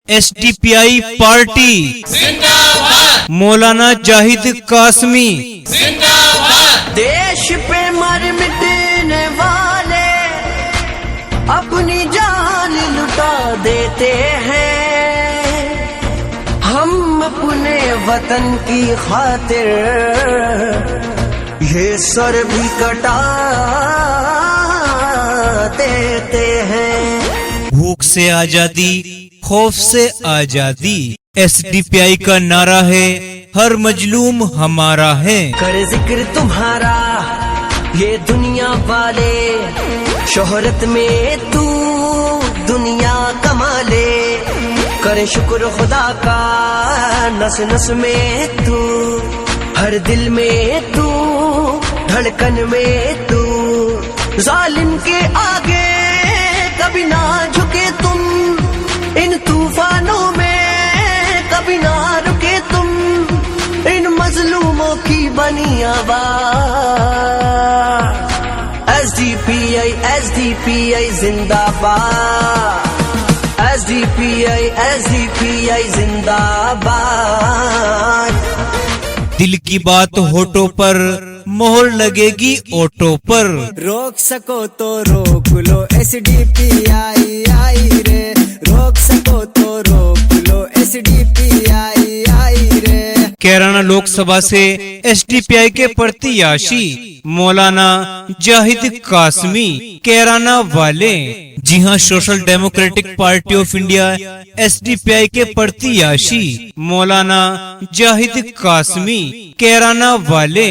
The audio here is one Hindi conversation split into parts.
एसडीपीआई पार्टी जिंदाबाद, मौलाना जाहिद कासमी जिंदाबाद। देश पे मर मिटने वाले अपनी जान लुटा देते हैं, हम अपने वतन की खातिर ये सर भी कटा देते हैं। भूख से आजादी, खौफ से आजादी, एसडीपीआई का नारा है, हर मजलूम हमारा है। कर जिक्र तुम्हारा ये दुनिया वाले, शोहरत में तू दुनिया कमा ले। कर शुक्र खुदा का नस नस में तू, हर दिल में तू, धड़कन में तू। जालिम के आगे कभी ना झुके तुम, इन तूफानों में कभी ना रुके तुम, इन मजलूमों की बनी आवाज। एसडीपीआई एसडीपीआई जिंदाबाद, एसडीपीआई एसडीपीआई जिंदाबाद। दिल की बात होठों पर, मोहर लगेगी ऑटो पर। रोक सको तो रोक लो एसडीपीआई आई रे, रोक सको तो रोक लो एसडीपीआई आई रे। कैराना लोकसभा से एसडीपीआई के प्रत्याशी मौलाना जाहिद कासमी कैराना वाले। जी हां, social democratic party of India SDPI के प्रत्याशी मौलाना जाहिद कासमी कैराना वाले।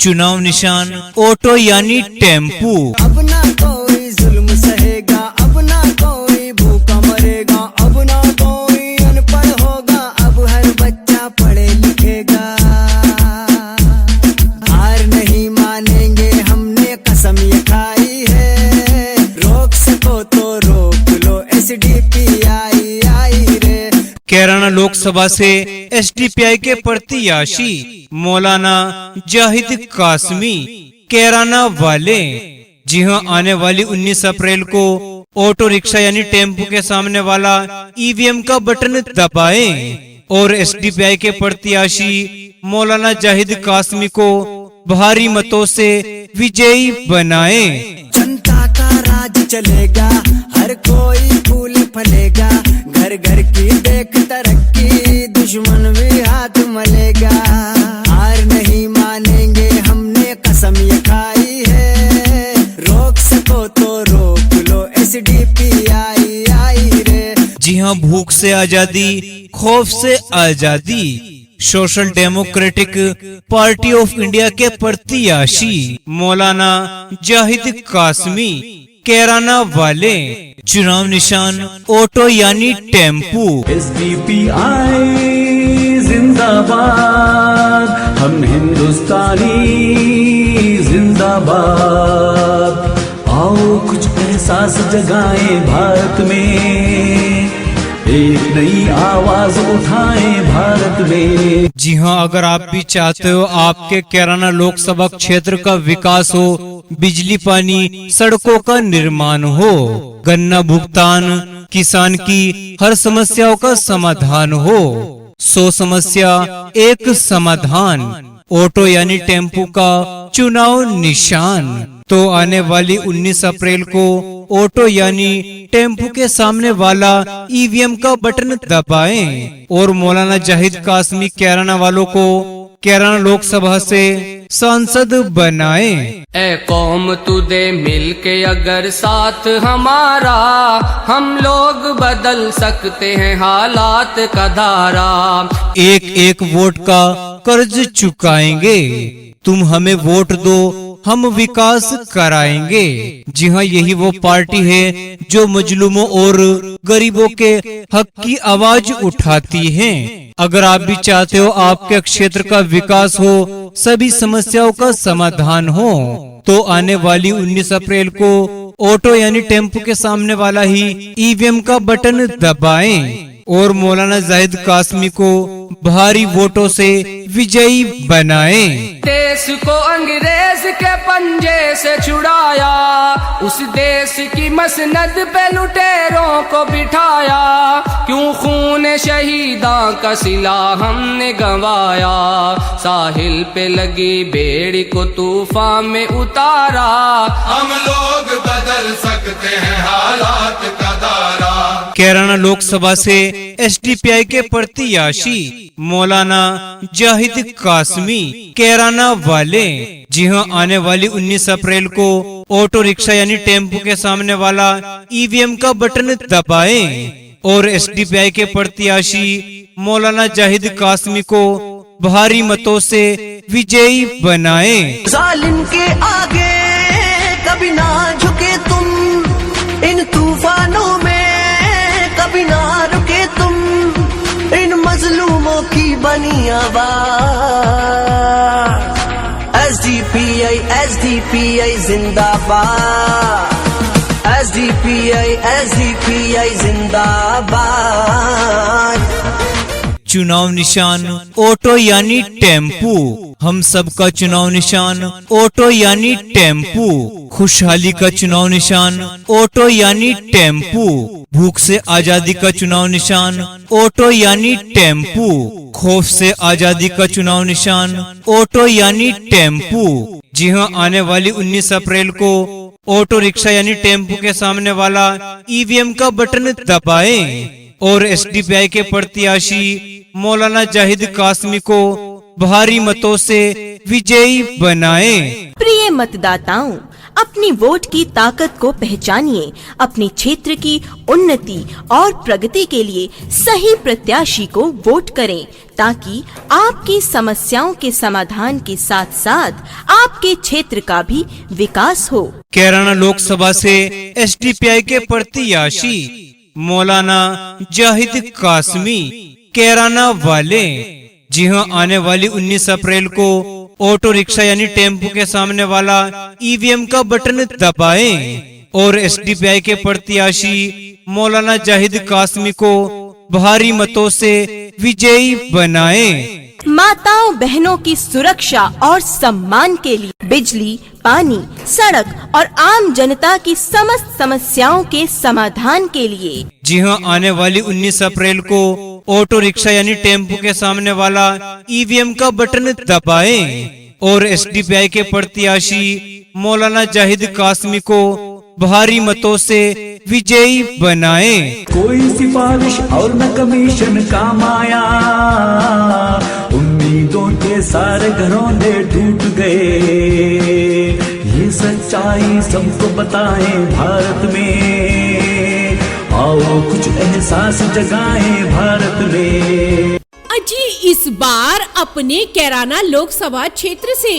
चुनाव निशान ऑटो यानी टेम्पू। अब ना कोई जुल्म सहेगा, अब ना कोई भूखा मरेगा, अब ना कोई अनपढ़ होगा, अब हर बच्चा पढ़े लिखेगा। हार नहीं मानेंगे, हमने कसम ये खाई है। रोक सको तो रोक लो एसडीपीआई आई रे। कैराना लोकसभा से एसडीपीआई के प्रत्याशी मौलाना जाहिद कासमी कैराना वाले। जी हां, आने वाली 19 अप्रैल को ऑटो रिक्शा यानी टेम्पो के सामने वाला ईवीएम का बटन दबाएं और एसडीपीआई के प्रत्याशी मौलाना जाहिद कासमी को भारी मतों से विजयी बनाएं। जनता का राज चलेगा, हर कोई फूल फलेगा, घर घर की देख तरक्की, दुश्मन भी हाथ मलेगा। हार नहीं मानेंगे, हमने कसम ये खाई है। रोक सको तो रोक लो एसडीपीआई आई रे। जी हां, भूख से आजादी, खौफ से आजादी, social democratic party of India के प्रत्याशी मौलाना जाहिद कासमी कैराना वाले। चुनाव निशान ऑटो यानी टेम्पू। एसडीपीआई जिंदाबाद, हम हिंदुस्तानी जिंदाबाद। आओ कुछ एहसास जगाएं भारत में, एक नई आवाज उठाएं भारत में। जी हां, अगर आप भी चाहते हो आपके कैराना लोकसभा क्षेत्र का विकास हो, बिजली पानी सड़कों का निर्माण हो, गन्ना भुगतान, किसान की हर समस्याओं का समाधान हो, 100 समस्या एक समाधान, ऑटो यानी टेम्पू का चुनाव निशान। तो आने वाली 19 अप्रैल को ऑटो यानी टेम्पू के सामने वाला ईवीएम का बटन दबाएं और मौलाना जाहिद कासमी कैराना वालों को कैराना लोकसभा से सांसद बनाएं। ए कौम तू दे मिल के अगर साथ हमारा, हम लोग बदल सकते हैं हालात का धारा। एक एक वोट का कर्ज चुकाएंगे, तुम हमें वोट दो, हम विकास कराएंगे। जी हां, यही वो पार्टी है जो मजलूमों और गरीबों के हक की आवाज उठाती है। अगर आप भी चाहते हो आपके क्षेत्र का विकास हो, सभी समस्याओं का समाधान हो, तो आने वाली 19 अप्रैल को ऑटो यानी टेम्पो के सामने वाला ही ईवीएम का बटन दबाएं और मौलाना जाहिद कासमी को भारी वोटों से विजयी बनाएं। देश को अंग्रेज के पंजे से छुड़ाया, उस देश की मसनद पे लुटेरों को बिठाया। क्यों खून शहीदा का सिला हमने गंवाया, साहिल पे लगी बेड़ी को तूफान में उतारा। हम लोग बदल सकते हैं हालात का दायरा। कैराना लोकसभा से एसडीपीआई के प्रत्याशी मौलाना जाहिद कासमी कैराना वाले। जी हां, आने वाली 19 अप्रैल को ऑटो रिक्शा यानी टेम्पो के सामने वाला ईवीएम का बटन दबाएं और एसडीपीआई के प्रत्याशी मौलाना जाहिद कासमी को भारी मतों से विजयी बनाएं। जालिम के आगे कभी ना झुके तुम, इन तूफानों में कभी ना रुके तुम, इन मजलूमों की बनी आवाज। एसडीपीआई एसडीपीआई जिंदाबाद, एसडीपीआई एसडीपीआई जिंदाबाद। चुनाव निशान ऑटो यानी टेम्पू, हम सबका चुनाव निशान ऑटो यानी टेम्पू। खुशहाली का चुनाव निशान ऑटो यानी टेम्पू। भूख से आजादी का चुनाव निशान ऑटो यानी टेम्पू। खौफ से आजादी का चुनाव निशान ऑटो यानी टेम्पू। जी हां, आने वाली 19 अप्रैल को ऑटो रिक्शा यानी टेम्पो के सामने वाला ईवीएम का बटन दबाएं और एसडीपीआई के प्रत्याशी मौलाना जाहिद कासमी को भारी मतों से विजयी बनाएं। प्रिय मतदाताओं, अपनी वोट की ताकत को पहचानिए। अपने क्षेत्र की उन्नति और प्रगति के लिए सही प्रत्याशी को वोट करें ताकि आपकी समस्याओं के समाधान के साथ साथ आपके क्षेत्र का भी विकास हो। कैराना लोकसभा से एसडीपीआई के प्रत्याशी मौलाना जाहिद कासमी कैराना वाले। जी हां, आने वाली 19 अप्रैल को ऑटो रिक्शा यानी टेम्पो के सामने वाला ईवीएम का बटन दबाएं और एसडीपीआई के प्रत्याशी मौलाना जाहिद कासमी को भारी मतों से विजयी बनाएं। माताओं बहनों की सुरक्षा और सम्मान के लिए बिजली, पानी, सड़क और आम जनता की समस्त समस्याओं के समाधान के लिए। जी हां, आने वाली 19 अप्रैल को ऑटो रिक्शा यानी टेम्पो के सामने वाला ईवीएम का बटन दबाएं और एसडीपीआई के प्रत्याशी मौलाना जाहिद कासमी को भारी मतों से विजयी बनाएं। कोई सिफारिश और न कमीशन काम आया, उम्मीदों के सारे घरौंदे टूट गए। ये सच्चाई सबको बताएं भारत में, आओ कुछ एहसास जगाएं भारत में। अजी, इस बार अपने कैराना लोकसभा क्षेत्र से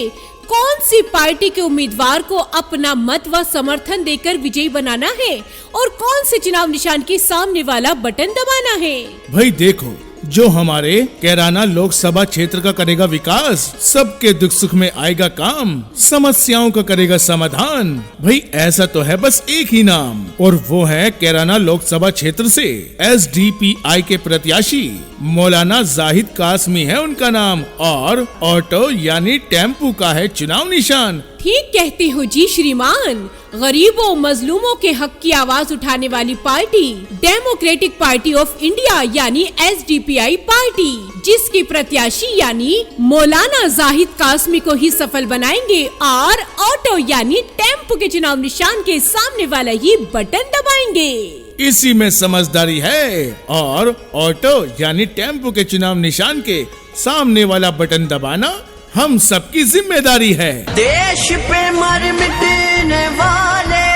कौन सी पार्टी के उम्मीदवार को अपना मत व समर्थन देकर विजयी बनाना है और कौन से चुनाव निशान के सामने वाला बटन दबाना है? भाई देखो, जो हमारे कैराना लोकसभा क्षेत्र का करेगा विकास, सबके दुख सुख में आएगा काम, समस्याओं का करेगा समाधान। भाई ऐसा तो है बस एक ही नाम, और वो है कैराना लोकसभा क्षेत्र से एसडीपीआई के प्रत्याशी मौलाना जाहिद कासमी है उनका नाम, और ऑटो यानी टेम्पू का है चुनाव निशान। ठीक कहते हो जी श्रीमान। गरीबों मजलूमों के हक की आवाज उठाने वाली party democratic party of India यानी एसडीपीआई पार्टी, जिसकी प्रत्याशी यानी मौलाना जाहिद कासमी को ही सफल बनाएंगे और ऑटो यानी टेम्पो के चुनाव निशान के सामने वाला ही बटन दबाएंगे। इसी में समझदारी है, और ऑटो यानी टेम्पो के चुनाव निशान के सामने वाला बटन दबाना हम सबकी जिम्मेदारी है। देश पे मर मिटने वाले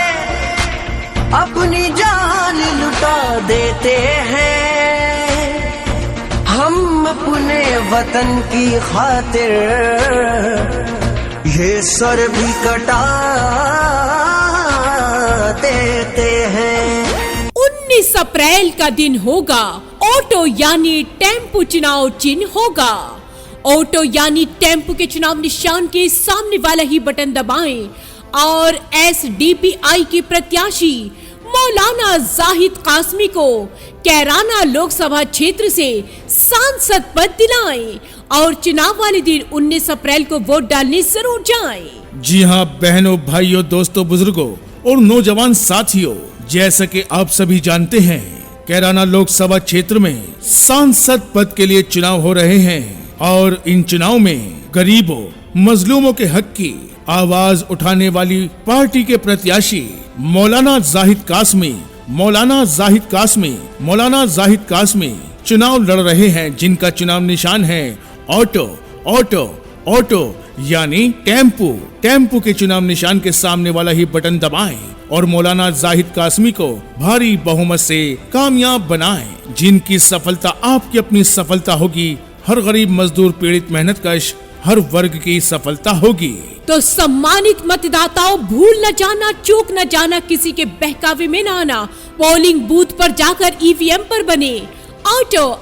अपनी जान लुटा देते हैं, हम अपने वतन की खातिर ये सर भी कटा देते हैं। 19 अप्रैल का दिन होगा, ऑटो यानी टेम्पो चुनाव चिन्ह होगा। ऑटो यानी टेम्पो के चुनाव निशान के सामने वाला ही बटन दबाएं और एसडीपीआई की प्रत्याशी मौलाना जाहिद कासमी को कैराना लोकसभा क्षेत्र से सांसद पद दिलाएं और चुनाव वाले दिन 19 अप्रैल को वोट डालने जरूर जाएं। जी हाँ बहनों, भाइयों, दोस्तों, बुजुर्गों और नौजवान साथियों, जैसा कि आप सभी जानते हैं कैराना लोकसभा क्षेत्र में सांसद पद के लिए चुनाव हो रहे हैं और इन चुनाव में गरीबों मजलूमों के हक की आवाज उठाने वाली पार्टी के प्रत्याशी मौलाना जाहिद कासमी चुनाव लड़ रहे हैं, जिनका चुनाव निशान है ऑटो यानी टेम्पू के चुनाव निशान के सामने वाला ही बटन दबाएं और मौलाना जाहिद कासमी को भारी बहुमत से कामयाब बनाएं। जिनकी सफलता आपकी अपनी सफलता होगी, हर गरीब मजदूर पीड़ित मेहनतकश हर वर्ग की सफलता होगी। तो सम्मानित मतदाताओं, भूल न जाना, चूक न जाना, किसी के बहकावे में न आना, पोलिंग बूथ पर जाकर ईवीएम पर बने। ऑटो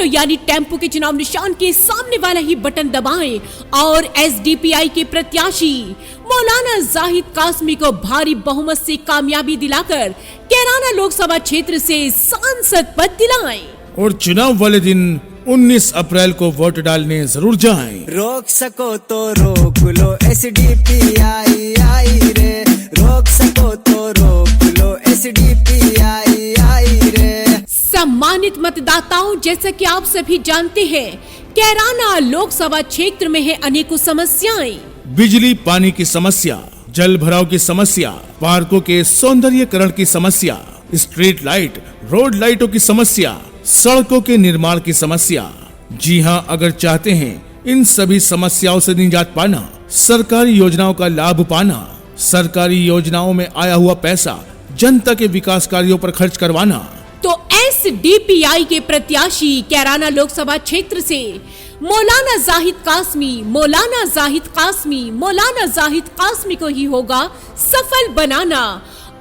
यानी टेम्पो के चुनाव निशान के सामने वाला ही बटन दबाएं और एसडीपीआई के प्रत्याशी मौलाना जाहिद कासमी को भारी बहुमत से कामयाबी दिलाकर कैराना लोकसभा क्षेत्र से सांसद पद दिलाएं। और चुनाव वाले दिन 19 अप्रैल को वोट डालने जरूर जाएं। रोक सको तो रोक लो एसडीपीआई आई रे, रोक सको तो रोक लो एसडीपीआई आई रे। सम्मानित मतदाताओं, जैसा कि आप सभी जानते हैं, कैराना लोकसभा क्षेत्र में है अनेकों समस्याएं। बिजली पानी की समस्या, जल भराव की समस्या, पार्कों के सौंदर्यीकरण की समस्या, स्ट्रीट लाइट, रोड लाइटों की समस्या, सड़कों के निर्माण की समस्या। जी हाँ, अगर चाहते हैं इन सभी समस्याओं से निजात पाना, सरकारी योजनाओं का लाभ पाना, सरकारी योजनाओं में आया हुआ पैसा जनता के विकास कार्यों पर खर्च करवाना, तो एसडीपीआई के प्रत्याशी कैराना लोकसभा क्षेत्र से मौलाना जाहिद कासमी को ही होगा सफल बनाना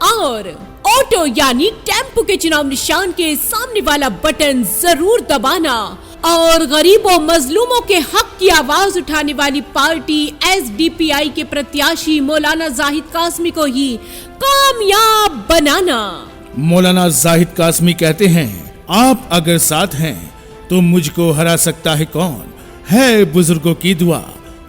और ऑटो यानी टेम्पो के चुनाव निशान के सामने वाला बटन जरूर दबाना और गरीबों मजलूमों के हक की आवाज उठाने वाली पार्टी एसडीपीआई के प्रत्याशी मौलाना जाहिद कासमी को ही कामयाब बनाना। मौलाना जाहिद कासमी कहते हैं, आप अगर साथ हैं तो मुझको हरा सकता है कौन, है बुजुर्गों की दुआ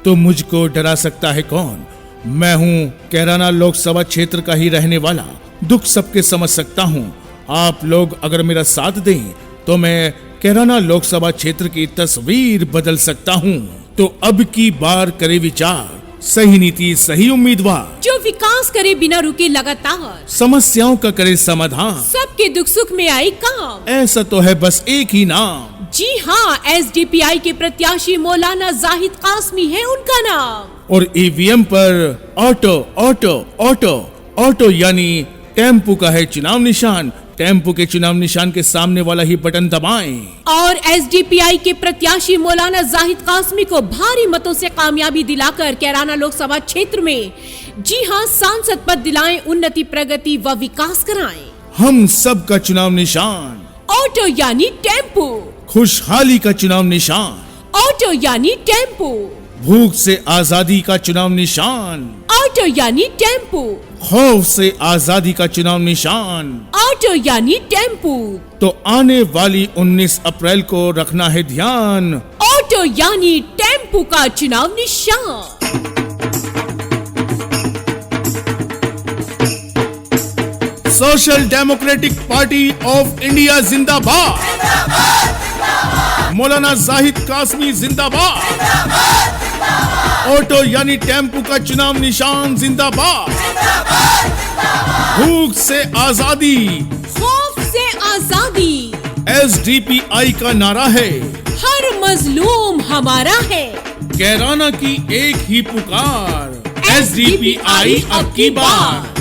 तो मुझको डरा सकता है कौन। मैं हूँ कैराना लोकसभा क्षेत्र का ही रहने वाला, दुख सबके समझ सकता हूँ। आप लोग अगर मेरा साथ दें तो मैं कैराना लोकसभा क्षेत्र की तस्वीर बदल सकता हूँ। तो अब की बार करे विचार, सही नीति सही उम्मीदवार, जो विकास करे बिना रुके लगातार, समस्याओं का करे समाधान, सबके दुख सुख में आए काम। ऐसा तो है बस एक ही नाम। जी हाँ, एसडीपीआई के प्रत्याशी मौलाना जाहिद कासमी है उनका नाम। और ईवीएम पर ऑटो यानी टेम्पू का है चुनाव निशान, टेम्पू के चुनाव निशान के सामने वाला ही बटन दबाएं। और एसडीपीआई के प्रत्याशी मौलाना जाहिद कासमी को भारी मतों से कामयाबी दिलाकर कैराना लोकसभा क्षेत्र में जी हाँ सांसद पद दिलाएं, उन्नति प्रगति व विकास कराएं। हम सब का चुनाव निशान ऑटो यानी टेम्पो, खुशहाली का चुनाव निशान ऑटो यानी टेम्पो, भूख से आजादी का चुनाव निशान ऑटो यानी टेम्पो, खौफ से आजादी का चुनाव निशान ऑटो यानी टेम्पो। तो आने वाली 19 अप्रैल को रखना है ध्यान, ऑटो यानी टेम्पो का चुनाव निशान। Social democratic party of India जिंदाबाद, मौलाना जाहिद कासमी जिंदाबाद, ऑटो यानी टेम्पू का चुनाव निशान जिंदाबाद, भूख से आजादी, खौफ से आजादी, एसडीपीआई का नारा है, हर मजलूम हमारा है, कैराना की एक ही पुकार, एसडीपीआई अब की बार।